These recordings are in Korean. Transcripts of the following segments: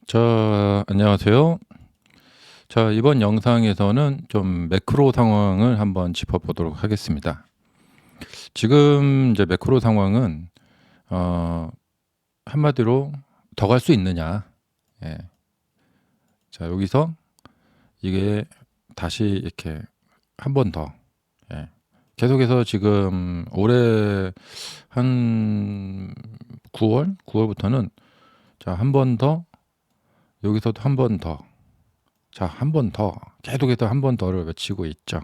자, 안녕하세요. 자, 이번 영상에서는 좀 매크로 상황을 한번 짚어보도록 하겠습니다. 지금 이제 매크로 상황은 어, 한마디로 더 갈 수 있느냐. 예. 자, 여기서 이게 다시 이렇게 한 번 더. 예. 계속해서 지금 올해 한 9월부터는 자, 한 번 더, 여기서도 한 번 더. 자, 한 번 더, 계속해서 한 번 더를 외치고 있죠.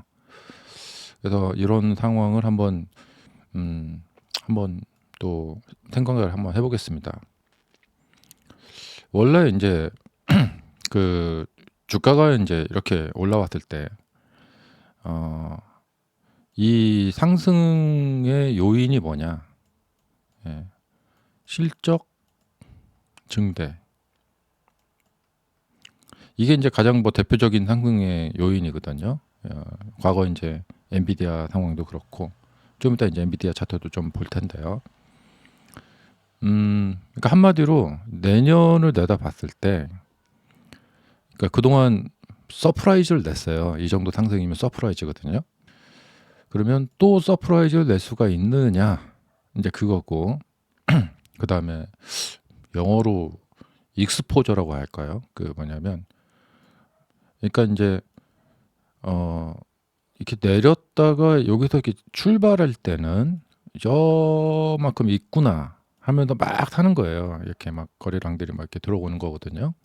그래서 이런 상황을 한번 또 생각을 한번 해보겠습니다. 원래 이제 그 주가가 이제 이렇게 올라왔을 때, 이 상승의 요인이 뭐냐? 예, 실적 증대. 이게 이제 가장 뭐 대표적인 상승의 요인이거든요. 과거 이제 엔비디아 상황도 그렇고, 좀 이따 이제 엔비디아 차트도 좀 볼 텐데요. 그러니까 한마디로 내년을 내다봤을 때, 그러니까 그동안 서프라이즈를 냈어요. 이 정도 상승이면 서프라이즈거든요. 그러면 또 서프라이즈를 낼 수가 있느냐, 이제 그거고, 그 다음에 영어로 익스포저라고 할까요? 그 뭐냐면, 그러니까 이제 이렇게 내렸다가 여기서 이렇게 출발할 때는 저만큼 있구나 하면서 막 사는 거예요. 이렇게 막 거래량들이 막 이렇게 들어오는 거거든요.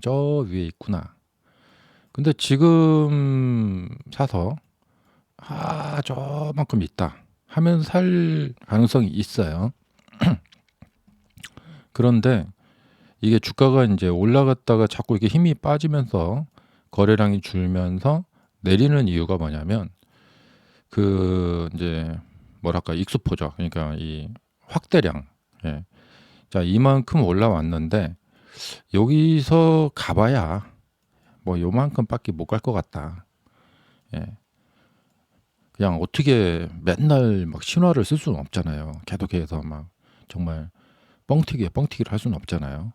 저 위에 있구나. 근데 지금 사서 저만큼 있다 하면 살 가능성이 있어요. 그런데 이게 주가가 이제 올라갔다가 자꾸 이렇게 힘이 빠지면서 거래량이 줄면서 내리는 이유가 뭐냐면 그 이제 뭐랄까 익스포저, 그러니까 이 확대량. 예. 자, 이만큼 올라왔는데 여기서 가봐야 뭐 요만큼밖에 못 갈 것 같다. 예. 그냥 어떻게 맨날 막 신화를 쓸 수는 없잖아요. 계속해서 막 정말 뻥튀기를 할 수는 없잖아요.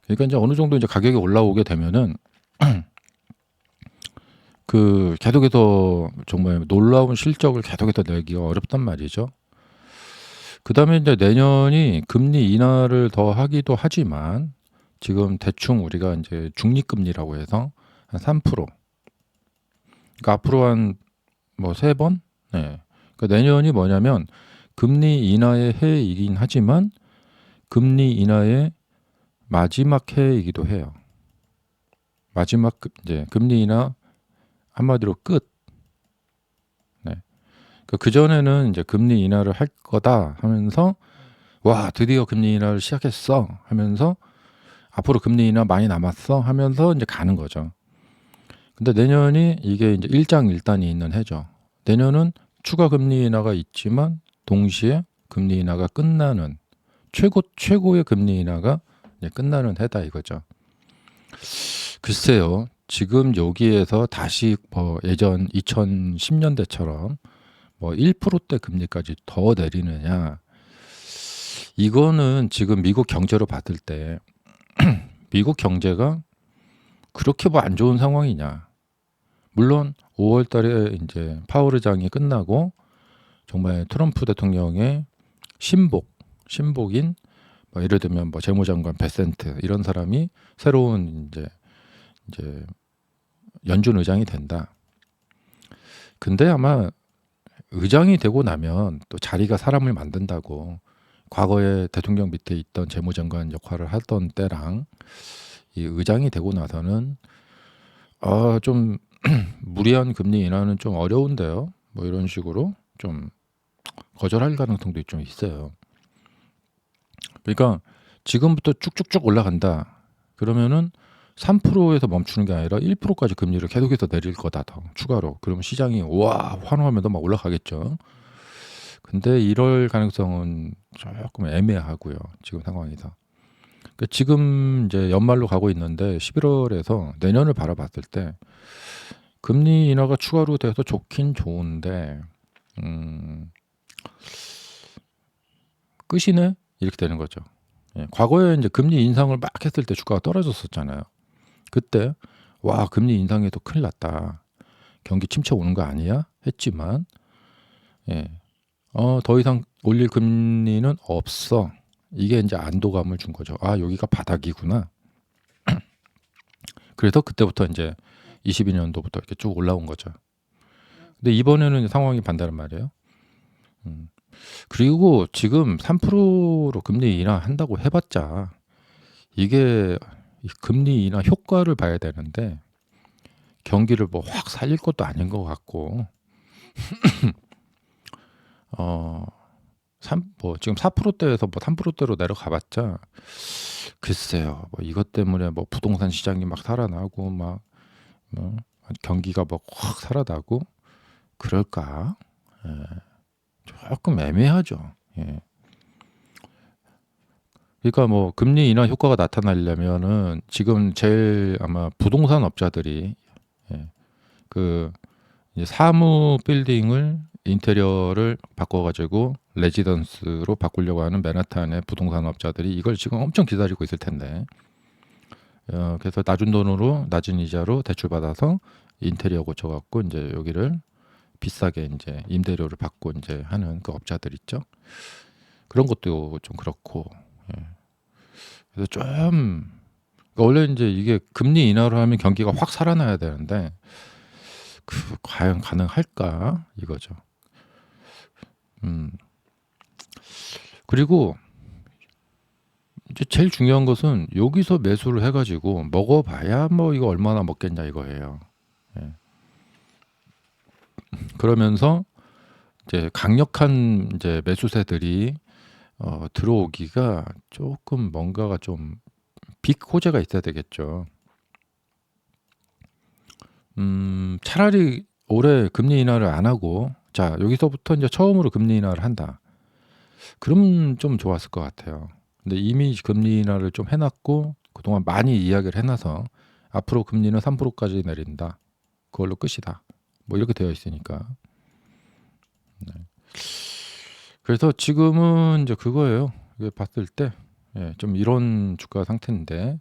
그러니까 이제 어느 정도 이제 가격이 올라오게 되면은 그 계속해서 정말 놀라운 실적을 계속해서 내기가 어렵단 말이죠. 그 다음에 이제 내년이 금리 인하를 더 하기도 하지만 지금 대충 우리가 이제 중립금리라고 해서 한 3%. 그러니까 앞으로 한 뭐 3번? 네. 그러니까 내년이 뭐냐면 금리 인하의 해이긴 하지만 금리 인하의 마지막 해이기도 해요. 마지막 이제 금리 인하 한마디로 끝. 네. 그 전에는 이제 금리 인하를 할 거다 하면서 와 드디어 금리 인하를 시작했어 하면서 앞으로 금리 인하 많이 남았어 하면서 이제 가는 거죠. 근데 내년이 이게 이제 일장일단이 있는 해죠. 내년은 추가 금리 인하가 있지만 동시에 금리 인하가 끝나는 최고의 금리 인하가 이제 끝나는 해다 이거죠. 글쎄요. 지금 여기에서 다시 뭐 예전 2010년대처럼 뭐 1%대 금리까지 더 내리느냐. 이거는 지금 미국 경제로 봤을 때 미국 경제가 그렇게 뭐 안 좋은 상황이냐. 물론 5월 달에 이제 파월 의장이 끝나고 정말 트럼프 대통령의 신복인 뭐 예를 들면 뭐 재무장관 베센트 이런 사람이 새로운 이제 연준 의장이 된다. 근데 아마 의장이 되고 나면 또 자리가 사람을 만든다고 과거에 대통령 밑에 있던 재무장관 역할을 하던 때랑 이 의장이 되고 나서는 좀 무리한 금리 인하는 좀 어려운데요. 뭐 이런 식으로 좀 거절할 가능성도 좀 있어요. 그러니까 지금부터 쭉쭉쭉 올라간다. 그러면은 3%에서 멈추는 게 아니라 1%까지 금리를 계속해서 내릴 거다 더 추가로. 그러면 시장이 와 환호하면서 막 올라가겠죠. 근데 이럴 가능성은 조금 애매하고요. 지금 상황에서. 그러니까 지금 이제 연말로 가고 있는데 11월에서 내년을 바라봤을 때 금리 인하가 추가로 돼서 좋긴 좋은데 끝이네 이렇게 되는 거죠. 예. 과거에 이제 금리 인상을 막 했을 때 주가가 떨어졌었잖아요. 그때 '와 금리 인상해도 큰일 났다. 경기 침체 오는 거 아니야?' 했지만 예. 더 이상 올릴 금리는 없어. 이게 인제 안도감을 준 거죠. '아 여기가 바닥이구나.' 그래서 그때부터 인제 22 년도부터 이렇게 쭉 올라온 거죠. 근데 이번에는 상황이 반대란 말이에요. 음. 그리고 지금 3%로 금리 인하한다고 해 봤자 이게 이 금리 인하 효과를 봐야 되는데 경기를 뭐 확 살릴 것도 아닌 것 같고 어 지금 4%대에서 뭐 3%대로 내려가 봤자 글쎄요. 뭐 이것 때문에 뭐 부동산 시장이 막 살아나고 막 뭐 경기가 뭐 확 살아나고 그럴까? 예. 쪼끔 애매하죠. 예. 그러니까 뭐 금리 인하 효과가 나타나려면은 지금 제일 아마 부동산 업자들이 예 그 이제 사무 빌딩을 인테리어를 바꿔 가지고 레지던스로 바꾸려고 하는 맨하탄의 부동산 업자들이 이걸 지금 엄청 기다리고 있을 텐데 그래서 낮은 돈으로 낮은 이자로 대출받아서 인테리어 고쳐 갖고 인제 여기를 비싸게 인제 임대료를 받고 인제 하는 그 업자들 있죠. 그런 것도 좀 그렇고 예. 그래서 좀 원래 인제 이게 금리 인하를 하면 경기가 확 살아나야 되는데 과연 가능할까 이거죠. 음. 그리고 이제 제일 중요한 것은 여기서 매수를 해 가지고 먹어 봐야 뭐 이거 얼마나 먹겠냐 이거예요. 예. 그러면서 이제 강력한 이제 매수세들이 들어오기가 쪼끔 뭔가가 좀 빅 호재가 있어야 되겠죠. 차라리 올해 금리 인하를 안 하고 자 여기서부터 인제 처음으로 금리 인하를 한다. 그러면 좀 좋았을 것 같아요. 근데 이미 금리 인하를 좀 해 놨고 그동안 많이 이야기를 해 놔서 "앞으로 금리는 3% 까지 내린다. 그걸로 끝이다." 뭐 이렇게 되어 있으니까. 네. 그래서 지금은 인제 그거예요. 이게 봤을 때 좀 이런 주가 상태인데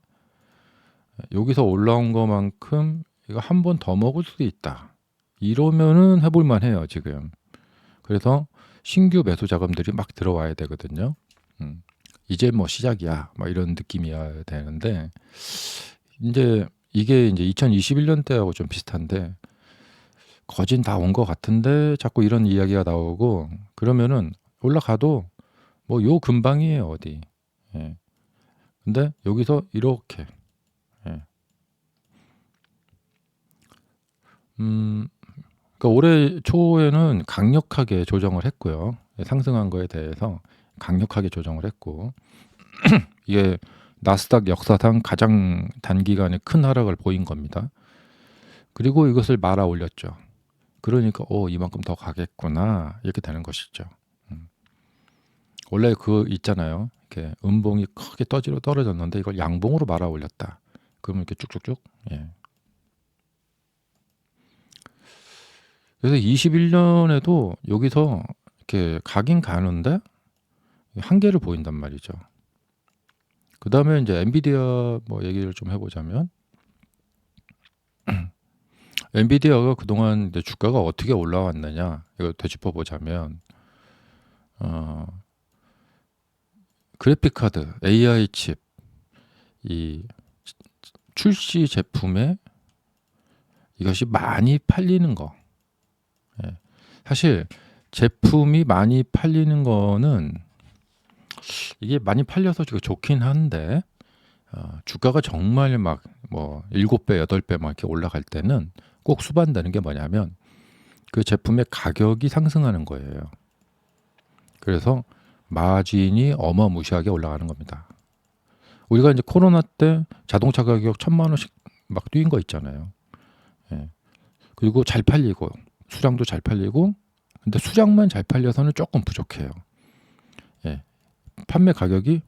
여기서 올라온 거만큼 이거 한 번 더 먹을 수도 있다. 이러면은 해 볼 만해요 지금. 그래서 신규 매수 자금들이 막 들어와야 되거든요. 음. '이제 뭐 시작이야.' 막 이런 느낌이어야 되는데 인제 이게 인제 2021 년대하고 좀 비슷한데 거진 다 온 것 같은데 자꾸 이런 이야기가 나오고 그러면은 올라가도 뭐 요 근방이에요 어디. 예. 근데 여기서 이렇게 예. 음 그러니까 올해 초에는 강력하게 조정을 했고요. 상승한 거에 대해서 강력하게 조정을 했고 이게 나스닥 역사상 가장 단기간에 큰 하락을 보인 겁니다. 그리고 이것을 말아 올렸죠. 그러니까 '어 이만큼 더 가겠구나.' 이렇게 되는 것이죠. 음. 원래 그 있잖아요. 이렇게 음봉이 크게 떠지러 떨어졌는데 이걸 양봉으로 말아 올렸다. 그러면 이렇게 쭉쭉쭉 예. 그래서 21 년에도 여기서 이렇게 가긴 가는데 한계를 보인단 말이죠. 그다음에 인제 엔비디아 뭐 얘기를 좀 해 보자면 엔비디아가 그동안 이제 주가가 어떻게 올라왔느냐 이걸 되짚어 보자면 어 그래픽 카드, AI 칩 이 출시 제품에 이것이 많이 팔리는 거. 예. 사실 제품이 많이 팔리는 거는 이게 많이 팔려서 좋긴 한데 주가가 정말 막 뭐 7 배, 8배 막 이렇게 올라갈 때는 꼭 수반되는 게 뭐냐면 그 제품의 가격이 상승하는 거예요. 그래서 마진이 어마무시하게 올라가는 겁니다. 우리가 인제 코로나 때 자동차 가격 1,000만 원씩 막 뛰는 거 있잖아요. 예. 그리고 잘 팔리고 수량도 잘 팔리고 근데 수량만 잘 팔려서는 쪼끔 부족해요. 예. 판매 가격이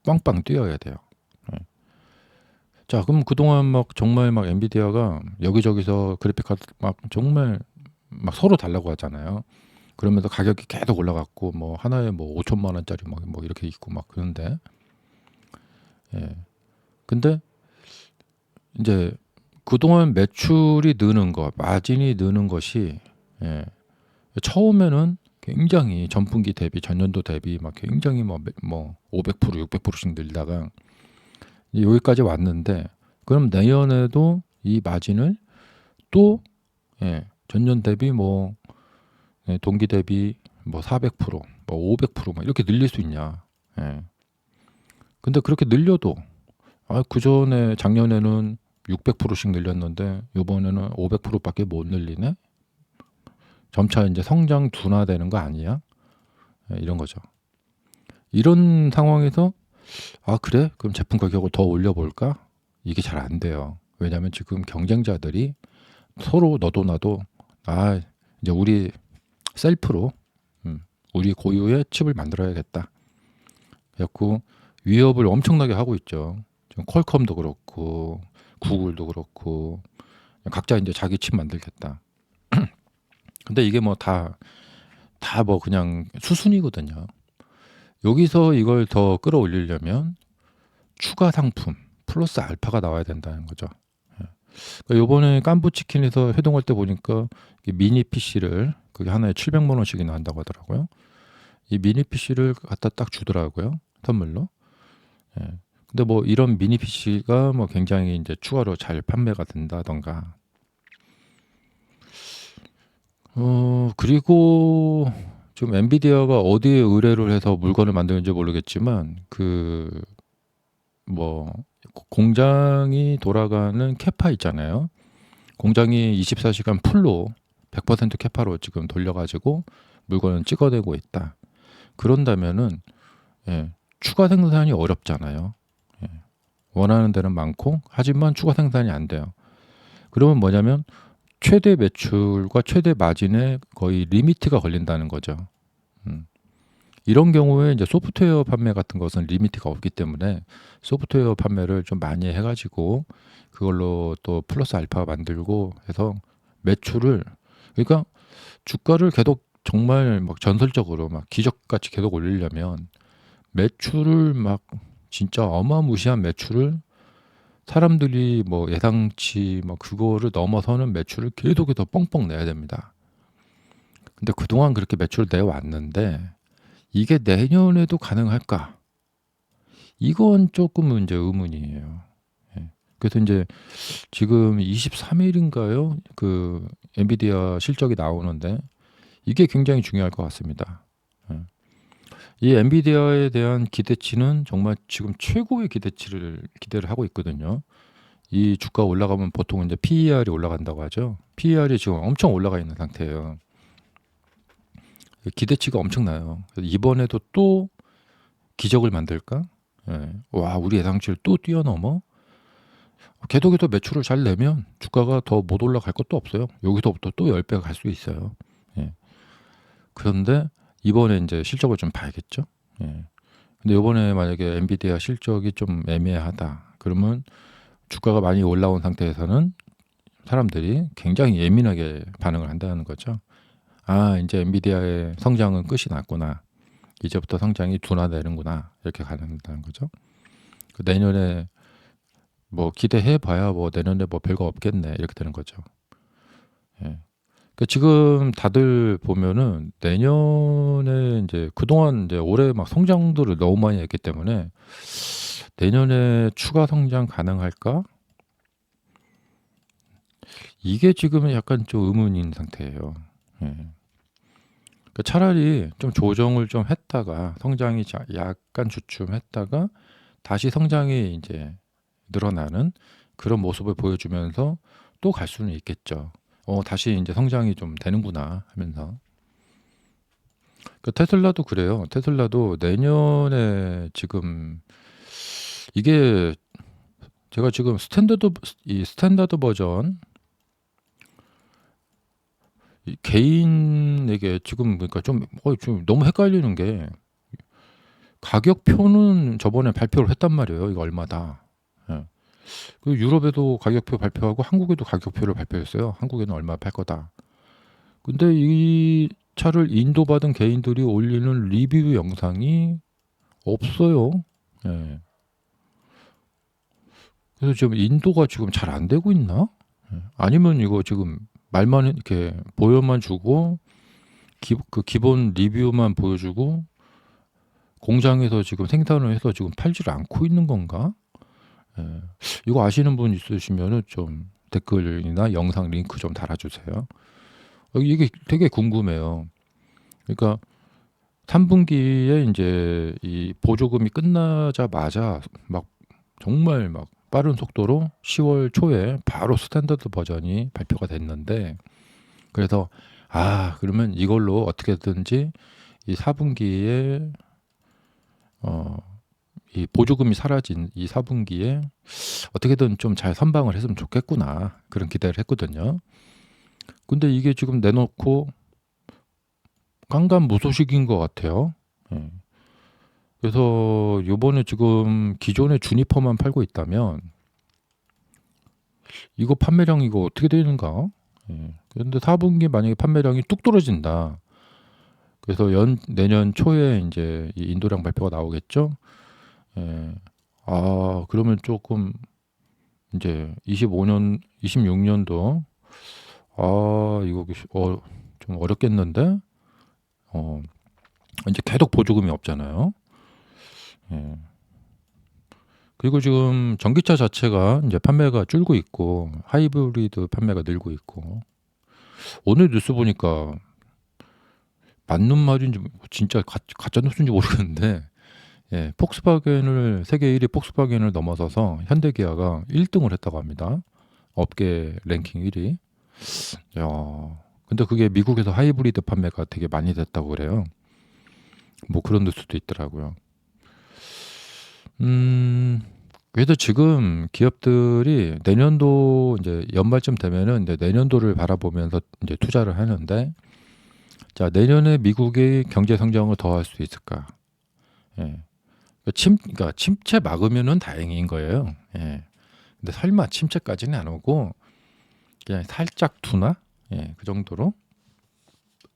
빵빵 뛰어야 돼요. 예. 자 그럼 그동안 막 정말 막 엔비디아가 여기저기서 그래픽 카드 막 정말 막 서로 달라고 하잖아요. 그러면서 가격이 계속 올라갔고 뭐 하나에 뭐 5천만 원짜리 막 뭐 이렇게 있고 막 그런데 예. 근데 이제 그동안 매출이 느는 것, 마진이 느는 것이 예. 처음에는 굉장히 전분기 대비, 전년도 대비 막 굉장히 뭐 500%, 600%씩 늘다가 이제 여기까지 왔는데 그럼 내년에도 이 마진을 또 예, 전년 대비 뭐 예, 동기 대비 뭐 400%, 뭐 500%막 이렇게 늘릴 수 있냐? 예. 근데 그렇게 늘려도 그 전에 작년에는 600%씩 늘렸는데 이번에는 500%밖에 못 늘리네. 점차 이제 성장 둔화되는 거 아니야? 예, 이런 거죠. 이런 상황에서 그래? 그럼 제품 가격을 더 올려볼까? 이게 잘 안 돼요. 왜냐하면 지금 경쟁자들이 서로 너도 나도 이제 우리 셀프로 우리 고유의 칩을 만들어야겠다. 그래갖고 위협을 엄청나게 하고 있죠. 지금 퀄컴도 그렇고 구글도 그렇고 각자 이제 자기 칩 만들겠다. 근데 이게 뭐 다 뭐 그냥 수순이거든요. 여기서 이걸 더 끌어올리려면 추가 상품 플러스 알파가 나와야 된다는 거죠. 그러니까 요번에 깐부치킨에서 회동할 때 보니까 미니 PC를 그게 하나에 700만 원씩이나 한다고 하더라고요. 이 미니 PC를 갖다 딱 주더라고요. 선물로. 예. 근데 뭐 이런 미니 PC가 뭐 굉장히 이제 추가로 잘 판매가 된다던가. 그리고 지금 엔비디아가 어디에 의뢰를 해서 물건을 만드는지 모르겠지만 뭐 공장이 돌아가는 캐파 있잖아요. 공장이 24시간 풀로 100% 캐파로 지금 돌려가지고 물건을 찍어내고 있다. 그런다면은 예, 추가 생산이 어렵잖아요. 예, 원하는 데는 많고 하지만 추가 생산이 안 돼요. 그러면 뭐냐면 최대 매출과 최대 마진에 거의 리미트가 걸린다는 거죠. 음. 이런 경우에 이제 소프트웨어 판매 같은 것은 리미트가 없기 때문에 소프트웨어 판매를 좀 많이 해가지고 그걸로 또 플러스 알파 만들고 해서 매출을 그러니까 주가를 계속 정말 막 전설적으로 막 기적같이 계속 올리려면 매출을 막 진짜 어마무시한 매출을 사람들이 뭐 예상치 뭐 그거를 넘어서는 매출을 계속해서 뻥뻥 내야 됩니다. 근데 그동안 그렇게 매출을 내왔는데 이게 내년에도 가능할까? 이건 조금은 이제 의문이에요. 예. 그래서 이제 지금 23일인가요? 그 엔비디아 실적이 나오는데 이게 굉장히 중요할 것 같습니다. 예. 이 엔비디아에 대한 기대치는 정말 지금 최고의 기대를 하고 있거든요. 이 주가 올라가면 보통 이제 PER이 올라간다고 하죠. PER이 지금 엄청 올라가 있는 상태예요. 기대치가 엄청나요. 그래서 이번에도 또 기적을 만들까? 예. 와, 우리 예상치를 또 뛰어넘어? 계속해서 매출을 잘 내면 주가가 더 못 올라갈 것도 없어요. 여기서부터 또 10배가 갈 수 있어요. 예. 그런데 이번에 이제 실적을 좀 봐야겠죠. 예. 근데 이번에 만약에 엔비디아 실적이 좀 애매하다. 그러면 주가가 많이 올라온 상태에서는 사람들이 굉장히 예민하게 반응을 한다는 거죠. 이제 엔비디아의 성장은 끝이 났구나. 이제부터 성장이 둔화되는구나. 이렇게 가는다는 거죠. 내년에 뭐 기대해 봐야 뭐 내년에 뭐 별거 없겠네. 이렇게 되는 거죠. 예. 지금 다들 보면은 내년에 이제 그동안 이제 올해 막 성장도를 너무 많이 했기 때문에 내년에 추가 성장 가능할까? 이게 지금은 약간 좀 의문인 상태예요. 예. 차라리 좀 조정을 좀 했다가 성장이 약간 주춤했다가 다시 성장이 이제 늘어나는 그런 모습을 보여주면서 또 갈 수는 있겠죠. 다시 이제 성장이 좀 되는구나 하면서. 테슬라도 그래요. 테슬라도 내년에 지금 이게 제가 지금 스탠다드 버전 개인에게 지금 그러니까 좀 너무 헷갈리는 게 가격표는 저번에 발표를 했단 말이에요. 이거 얼마다. 예. 그 유럽에도 가격표 발표하고 한국에도 가격표를 발표했어요. 한국에는 얼마 팔 거다. 근데 이 차를 인도받은 개인들이 올리는 리뷰 영상이 없어요. 예. 그래서 지금 인도가 지금 잘 안 되고 있나? 아니면 이거 지금 말만 이렇게 보여만 주고 그 기본 리뷰만 보여주고 공장에서 지금 생산을 해서 지금 팔지를 않고 있는 건가? 예. 이거 아시는 분 있으시면은 좀 댓글이나 영상 링크 좀 달아주세요. 이게 되게 궁금해요. 그러니까 3분기에 이제 이 보조금이 끝나자마자 막 정말 막 빠른 속도로 10월 초에 바로 스탠더드 버전이 발표가 됐는데, 그래서 그러면 이걸로 어떻게든지 이 4분기에 이 보조금이 사라진 이 4분기에 어떻게든 좀 잘 선방을 했으면 좋겠구나, 그런 기대를 했거든요. 근데 이게 지금 내놓고 깜깜무소식인 것 같아요. 예. 그래서 요번에 지금 기존의 주니퍼만 팔고 있다면 이거 판매량 이거 어떻게 되는가? 예. 그런데 4분기 만약에 판매량이 뚝 떨어진다. 그래서 내년 초에 이제 이 인도량 발표가 나오겠죠. 예. 그러면 조금 이제 26년도 이거 좀 어렵겠는데. 이제 계속 보조금이 없잖아요. 예. 그리고 지금 전기차 자체가 이제 판매가 줄고 있고 하이브리드 판매가 늘고 있고, 오늘 뉴스 보니까 맞는 말인지 진짜 가짜 뉴스인지 모르겠는데, 예, 폭스바겐을 세계 1위 폭스바겐을 넘어서서 현대기아가 1등을 했다고 합니다. 업계 랭킹 1위. 야, 근데 그게 미국에서 하이브리드 판매가 되게 많이 됐다고 그래요. 뭐 그런 뉴스도 있더라고요. 그래도 지금 기업들이 내년도 이제 연말쯤 되면은 이제 내년도를 바라보면서 이제 투자를 하는데, 자, 내년에 미국의 경제 성장을 더 할 수 있을까? 예. 그러니까 침체 막으면은 다행인 거예요. 예. 근데 설마 침체까지는 안 오고 그냥 살짝 둔화? 예, 그 정도로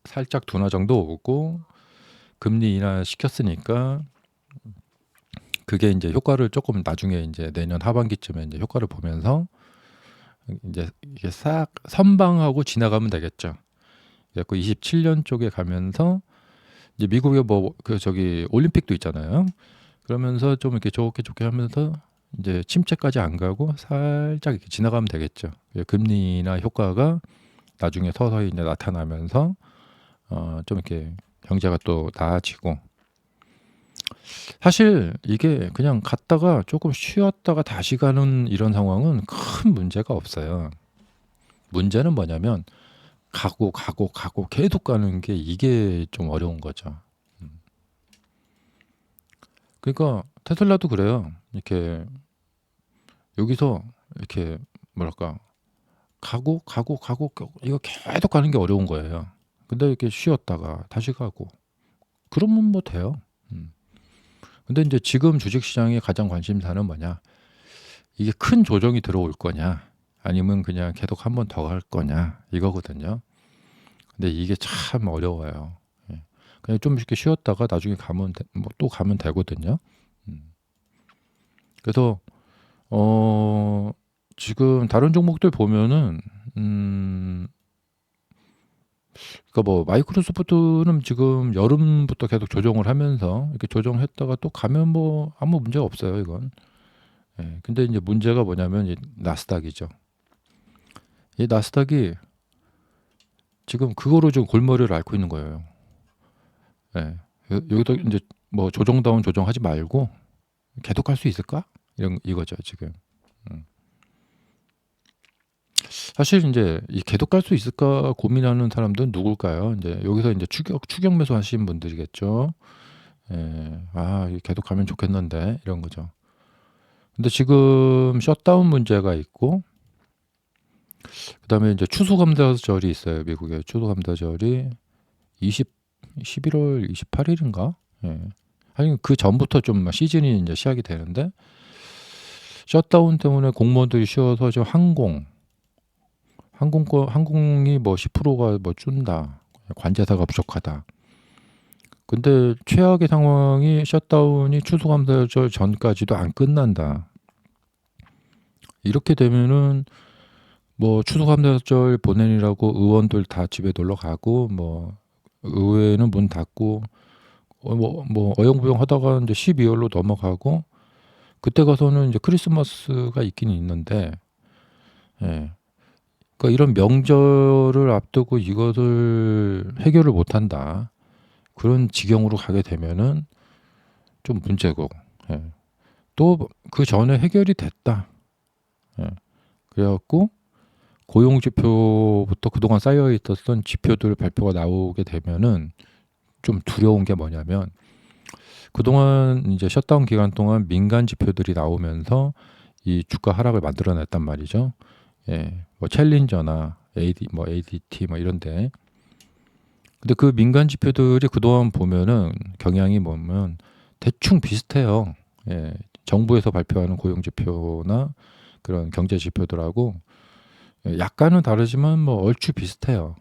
살짝 둔화 정도 오고, 금리 인하 시켰으니까 그게 이제 효과를 조금 나중에 이제 내년 하반기쯤에 이제 효과를 보면서 이제 이게 싹 선방하고 지나가면 되겠죠. 그래서 27년 쪽에 가면서 이제 미국에 뭐 그 저기 올림픽도 있잖아요. 그러면서 좀 이렇게 좋게 하면서 이제 침체까지 안 가고 살짝 이렇게 지나가면 되겠죠. 금리 인하 효과가 나중에 서서히 이제 나타나면서 좀 이렇게 경제가 또 나아지고, 사실 이게 그냥 갔다가 조금 쉬었다가 다시 가는 이런 상황은 큰 문제가 없어요. 문제는 뭐냐면 가고 계속 가는 게 이게 좀 어려운 거죠. 그러니까 테슬라도 그래요. 이렇게 여기서 이렇게 뭐랄까 가고 이거 계속 가는 게 어려운 거예요. 근데 이렇게 쉬었다가 다시 가고 그러면 뭐 돼요. 근데 이제 지금 주식시장의 가장 관심사는 뭐냐? 이게 큰 조정이 들어올 거냐? 아니면 그냥 계속 한 번 더 갈 거냐? 이거거든요. 근데 이게 참 어려워요. 예. 그냥 좀 이렇게 쉬었다가 나중에 뭐 또 가면 되거든요. 음. 그래서 지금 다른 종목들 보면은 그러니까 뭐 마이크로소프트는 지금 여름부터 계속 조정을 하면서 이렇게 조정했다가 또 가면 뭐 아무 문제가 없어요, 이건. 예. 근데 이제 문제가 뭐냐면 이 나스닥이죠. 이 나스닥이 지금 그거로 좀 골머리를 앓고 있는 거예요. 예. 여기도 이제 뭐 조정다운 조정하지 말고 계속 갈 수 있을까? 이거죠, 지금. 음. 사실 이제 이 계속 갈 수 있을까 고민하는 사람들은 누굴까요? 이제 여기서 이제 추격 매수 하신 분들이겠죠. 예. 이게 계속 가면 좋겠는데 이런 거죠. 근데 지금 셧다운 문제가 있고, 그다음에 이제 추수감사절이 있어요. 미국에 추수감사절이 11월 28일인가? 예. 아니 그 전부터 좀 시즌이 이제 시작이 되는데, 셧다운 때문에 공무원들이 쉬어서 지금 항공이 뭐 10%가 뭐 준다. 관제사가 부족하다. 근데 최악의 상황이 셧다운이 추수감사절 전까지도 안 끝난다. 이렇게 되면은 뭐 추수감사절 보내느라고 의원들 다 집에 놀러 가고 뭐 의회는 문 닫고 어영부영 하다가 이제 12월로 넘어가고 그때 가서는 이제 크리스마스가 있긴 있는데 예. 그러니까 이런 명절을 앞두고 이것을 해결을 못 한다. 그런 지경으로 가게 되면은 좀 문제고. 예. 또 그 전에 해결이 됐다. 예. 그래 갖고 고용 지표부터 그동안 쌓여 있었던 지표들 발표가 나오게 되면은 좀 두려운 게 뭐냐면 그동안 이제 셧다운 기간 동안 민간 지표들이 나오면서 이 주가 하락을 만들어냈단 말이죠. 예, 뭐 챌린저나 ADT 뭐 이런데. 근데 그 민간 지표들이 그동안 보면은 경향이 뭐면 대충 비슷해요. 예, 정부에서 발표하는 고용 지표나 그런 경제 지표들하고 약간은 다르지만 뭐 얼추 비슷해요.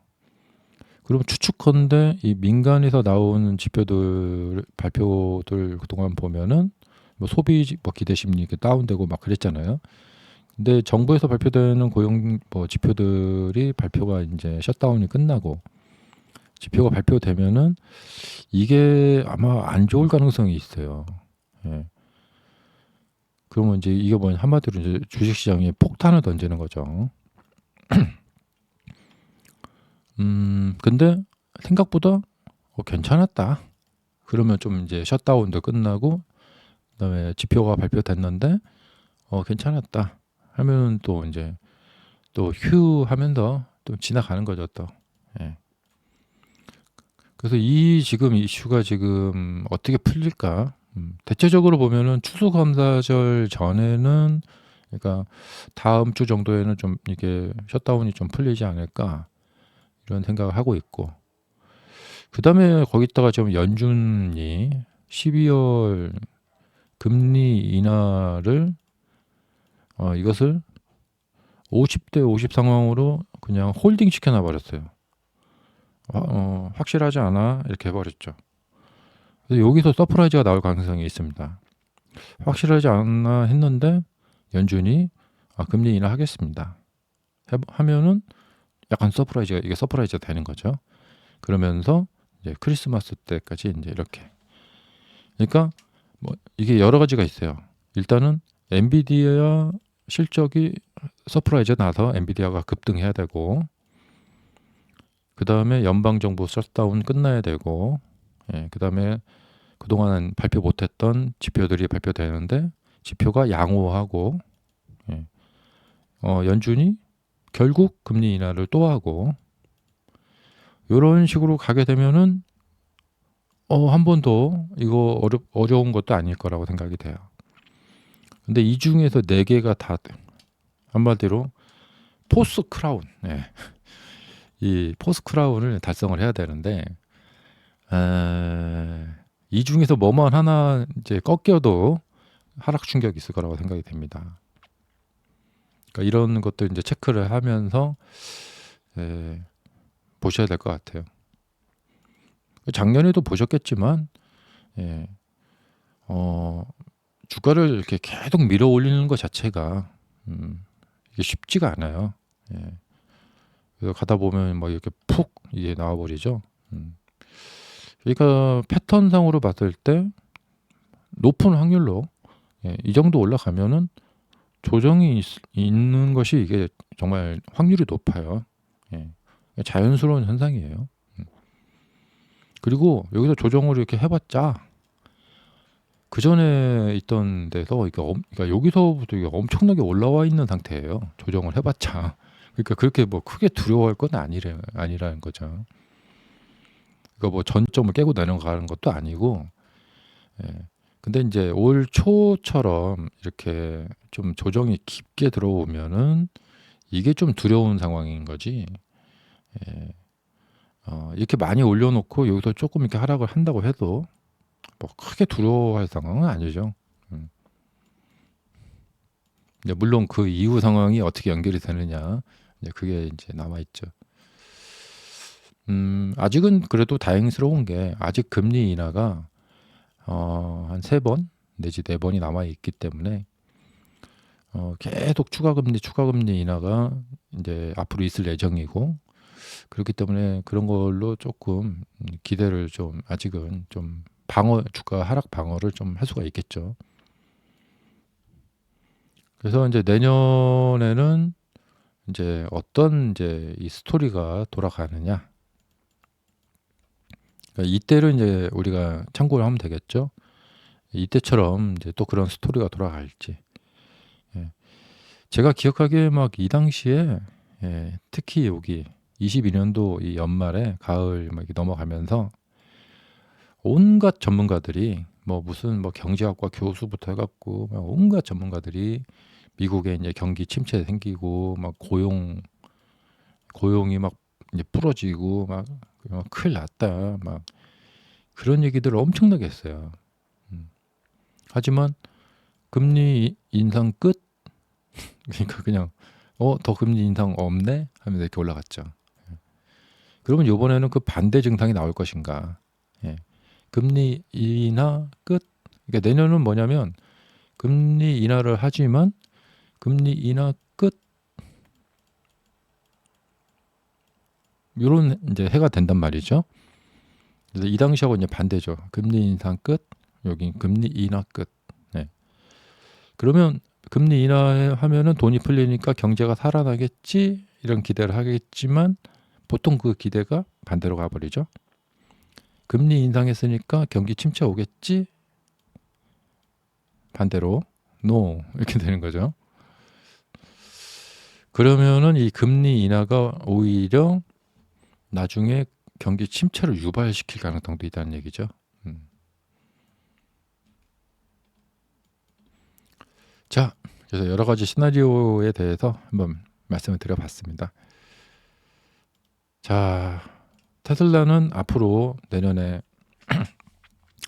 그럼 추측컨대 이 민간에서 나오는 지표들 발표들 그동안 보면은 뭐 소비 뭐 기대 심리 이렇게 다운되고 막 그랬잖아요. 근데 정부에서 발표되는 고용 뭐 지표들이 발표가 이제 셧다운이 끝나고 지표가 발표되면은 이게 아마 안 좋을 가능성이 있어요. 예. 그러면 이제 이게 뭐냐 한마디로 이제 주식시장에 폭탄을 던지는 거죠. 근데 생각보다 괜찮았다. 그러면 좀 이제 셧다운도 끝나고 그다음에 지표가 발표됐는데 괜찮았다 하면 또 이제 또 휴 하면서 또 지나가는 거죠 또. 예. 그래서 이 지금 이슈가 지금 어떻게 풀릴까? 대체적으로 보면은 추수감사절 전에는 그러니까 다음 주 정도에는 좀 이게 셧다운이 좀 풀리지 않을까 이런 생각을 하고 있고 그다음에 거기다가 지금 연준이 12월 금리 인하를 이것을 50대 50 상황으로 그냥 홀딩 시켜놔 버렸어요. 확실하지 않아 이렇게 해버렸죠. 그래서 여기서 서프라이즈가 나올 가능성이 있습니다. 확실하지 않나 했는데 연준이 금리 인하하겠습니다. 하면은 약간 이게 서프라이즈가 되는 거죠. 그러면서 이제 크리스마스 때까지 이제 이렇게. 그러니까 뭐 이게 여러 가지가 있어요. 일단은 엔비디아 실적이 서프라이즈 나서 엔비디아가 급등해야 되고 그 다음에 연방정부 셧다운 끝나야 되고 그 다음에 그동안 발표 못했던 지표들이 발표되는데 지표가 양호하고 연준이 결국 금리 인하를 또 하고 이런 식으로 가게 되면은 한 번도 이거 어려운 것도 아닐 거라고 생각이 돼요. 근데 이 중에서 4개가 다 한마디로 포스 크라운, 이 포스 크라운을 달성을 해야 되는데 이 중에서 뭐만 하나 이제 꺾여도 하락 충격이 있을 거라고 생각이 됩니다. 그러니까 이런 것들 이제 체크를 하면서 보셔야 될 것 같아요. 작년에도 보셨겠지만 주가를 이렇게 계속 밀어 올리는 것 자체가 이게 쉽지가 않아요. 그래서 가다 보면 막 이렇게 푹 이게 나와버리죠. 그러니까 패턴상으로 봤을 때 높은 확률로 이 정도 올라가면은 조정이 있는 것이 이게 정말 확률이 높아요. 자연스러운 현상이에요. 그리고 여기서 조정을 이렇게 해봤자 그 전에 있던 데서 그러니까 여기서부터 이게 엄청나게 올라와 있는 상태예요. 조정을 해봤자. 그러니까 그렇게 뭐 크게 두려워할 건 아니라는 거죠. 그러니까 뭐 전점을 깨고 내려가는 것도 아니고. 근데 이제 올 초처럼 이렇게 좀 조정이 깊게 들어오면은 이게 좀 두려운 상황인 거지. 이렇게 많이 올려놓고 여기서 조금 이렇게 하락을 한다고 해도 뭐 크게 두려워할 상황은 아니죠. 물론 그 이후 상황이 어떻게 연결이 되느냐, 그게 이제 남아 있죠. 아직은 그래도 다행스러운 게 아직 금리 인하가 한 3번 내지 4번이 남아 있기 때문에 계속 추가 금리 인하가 이제 앞으로 있을 예정이고, 그렇기 때문에 그런 걸로 조금 기대를 좀 아직은 좀 주가 하락 방어를 좀 할 수가 있겠죠. 그래서 이제 내년에는 이제 어떤 이제 이 스토리가 돌아가느냐. 그러니까 이때를 이제 우리가 참고를 하면 되겠죠. 이때처럼 이제 또 그런 스토리가 돌아갈지. 예. 제가 기억하기에 막 이 당시에, 예, 특히 여기 22년도 이 연말에 가을 막 이렇게 넘어가면서 온갖 전문가들이 뭐 무슨 뭐 경제학과 교수부터 해갖고 막 온갖 전문가들이 미국에 이제 경기 침체 생기고 막 고용이 막 이제 부러지고 막 큰일 났다 막 그런 얘기들을 엄청나게 했어요. 하지만 금리 인상 끝. 그러니까 그냥 더 금리 인상 없네 하면서 이렇게 올라갔죠. 그러면 이번에는 그 반대 증상이 나올 것인가? 예. 금리 인하 끝. 그러니까 내년은 뭐냐면 금리 인하를 하지만 금리 인하 끝. 이런 이제 해가 된단 말이죠. 그래서 이 당시하고 이제 반대죠. 금리 인상 끝. 여기 금리 인하 끝. 네. 그러면 금리 인하하면은 돈이 풀리니까 경제가 살아나겠지 이런 기대를 하겠지만 보통 그 기대가 반대로 가버리죠. 금리 인상했으니까 경기 침체 오겠지 반대로 노 이렇게 되는 거죠. 그러면은 이 금리 인하가 오히려 나중에 경기 침체를 유발시킬 가능성도 있다는 얘기죠. 자, 그래서 여러 가지 시나리오에 대해서 한번 말씀을 드려봤습니다. 자, 테슬라는 앞으로 내년에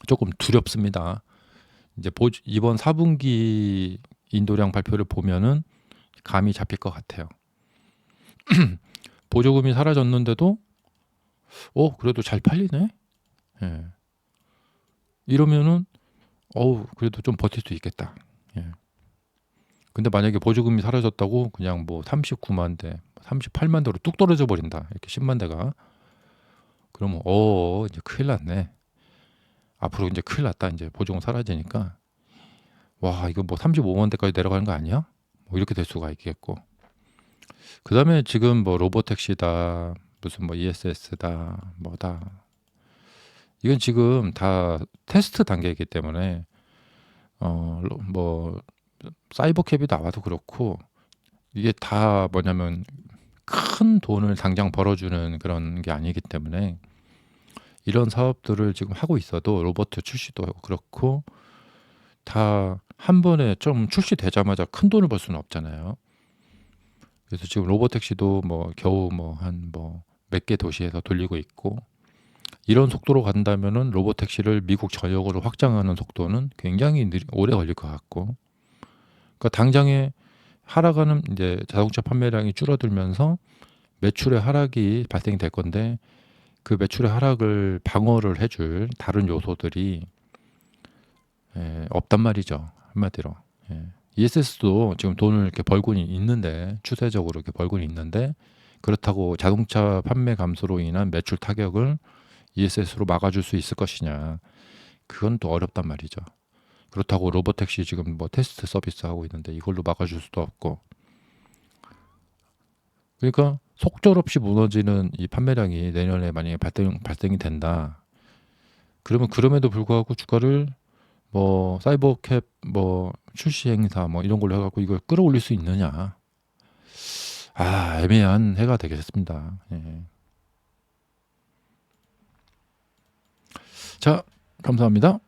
조금 두렵습니다. 이제 이번 4분기 인도량 발표를 보면은 감이 잡힐 것 같아요. 보조금이 사라졌는데도 그래도 잘 팔리네. 예. 이러면은 그래도 좀 버틸 수 있겠다. 예. 근데 만약에 보조금이 사라졌다고 그냥 뭐 39만 대, 38만 대로 뚝 떨어져 버린다. 이렇게 10만 대가. 그러면 이제 큰일 났네. 앞으로 이제 큰일 났다. 이제 보조금 사라지니까 와, 이거 뭐 35만 대까지 내려가는 거 아니야? 뭐 이렇게 될 수가 있겠고. 그다음에 지금 뭐 로보택시다, 무슨 뭐 ESS다, 뭐다. 이건 지금 다 테스트 단계이기 때문에 뭐 사이버캡이 나와도 그렇고 이게 다 뭐냐면 큰 돈을 당장 벌어주는 그런 게 아니기 때문에 이런 사업들을 지금 하고 있어도 로봇 출시도 그렇고 다 한 번에 좀 출시되자마자 큰 돈을 벌 수는 없잖아요. 그래서 지금 로보택시도 뭐 겨우 뭐 한 뭐 몇 개 도시에서 돌리고 있고 이런 속도로 간다면은 로보택시를 미국 전역으로 확장하는 속도는 굉장히 오래 걸릴 것 같고, 그러니까 당장에 하락하는 이제 자동차 판매량이 줄어들면서 매출의 하락이 발생이 될 건데 그 매출의 하락을 방어를 해줄 다른 요소들이 없단 말이죠. 한마디로. ESS도 지금 돈을 이렇게 벌고는 있는데 추세적으로 이렇게 벌고는 있는데 그렇다고 자동차 판매 감소로 인한 매출 타격을 ESS로 막아줄 수 있을 것이냐? 그건 또 어렵단 말이죠. 그렇다고 로보택시 지금 뭐 테스트 서비스 하고 있는데 이걸로 막아줄 수도 없고. 그러니까 속절없이 무너지는 이 판매량이 내년에 만약에 발생이 된다. 그러면 그럼에도 불구하고 주가를 뭐 사이버캡 뭐 출시 행사 뭐 이런 걸로 해갖고 이걸 끌어올릴 수 있느냐? 애매한 해가 되겠습니다. 예. 자, 감사합니다.